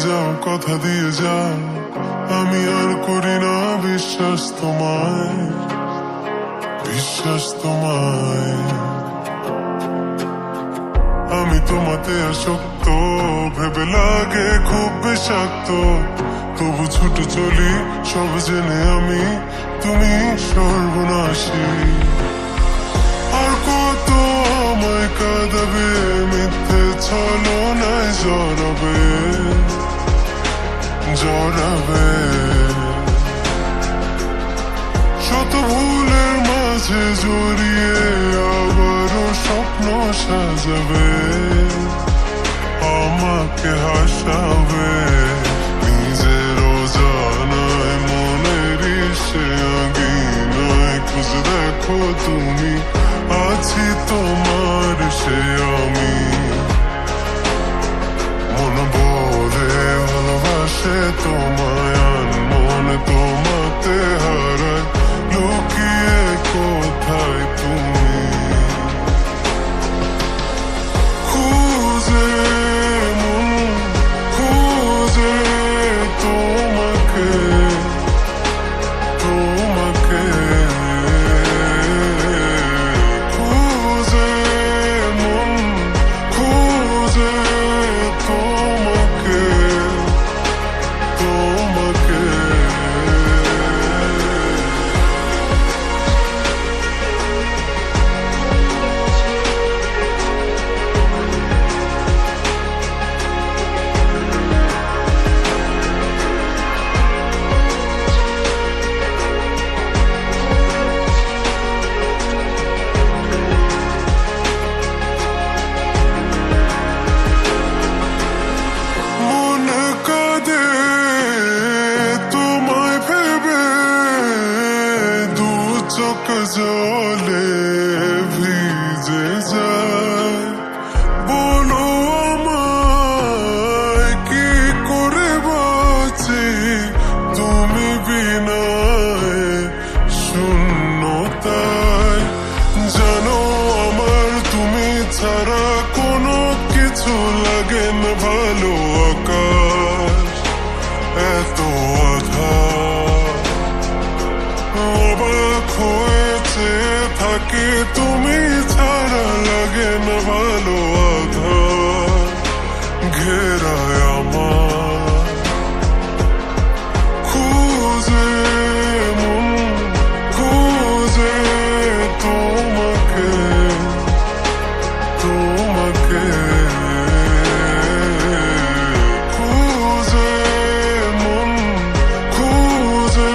যাও, কথা দিয়ে যাও, আমি আর করি না বিশ্বাস তোমায়, বিশ্বাস তোমায়। আমি তোমাতে আসক্ত, ভেবে লাগে খুব বিষাক্ত, তবু ছুটে চলি সব জেনে আমি তুমি সর্বনাশী। আর কত আমায় কাঁদাবে, মিথ্যে ছলনায় জড়াবে, জড়াবে। শত ভুলের মাঝে জড়িয়ে আবারও স্বপ্ন সাজাবে, আমাকে হাসাবে। নিজের অজানায় মনের সে আগিনায় খুঁজে দেখো তুমি, আছি তোমার সে আমি। মন বলে ভালোবাসে তোমায়, মনে তোমাতে হারায়, লুকিয়ে কোথায় তুমি। খুঁজে মন খুঁজে তোমাকে, তোমাকে খুঁজে মন খুঁজে তোমাকে, তোমাকে। মন কাঁদে তোমায় ভেবে, দু চোখ জলে ভিজে যায়। বলো আমায় কি করে বাঁচি, তুমি বিনায় শূন্যতায়। জানো আমার তুমি ছাড়া কোনো কিছু লাগে না ভালো, আকাশ এত আধার। অবাক হয়েছে থাকি তুমি ছাড়া, লাগে না ভালো, আধার ঘেরায় আমার। খুঁজে মন খুঁজে তোমাকে, তোমাকে খুঁজে মন খুঁজে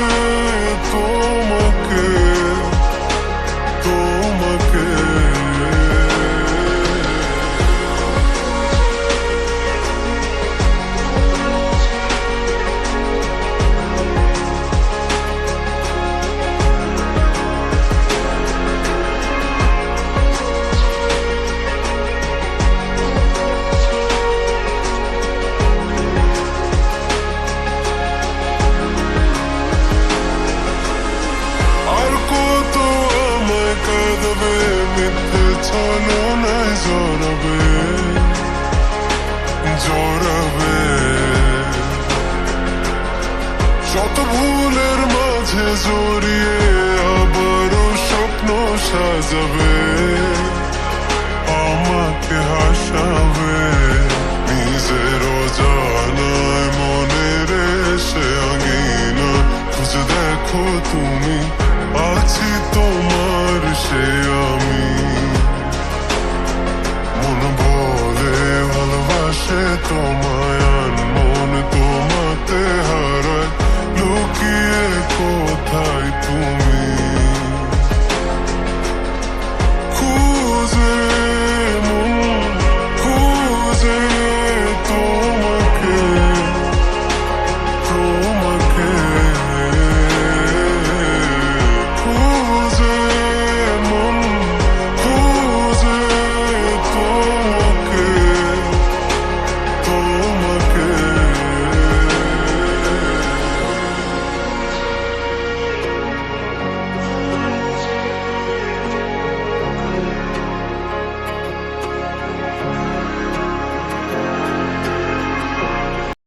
তোমাকে, তোমাকে। আর কত আমায় কাঁদাবে, মিথ্যে ছলনায় জড়াবে, জড়াবে। শত ভুলের মাঝে জড়িয়ে আবারও স্বপ্ন সাজাবে, আমাকে হাসাবে। নিজের অজানায় মনের সে আঙিনা খুঁজে দেখো তুমি, আছি তোমার সে আমি। মন বলে ভালোবাসে তোমায়,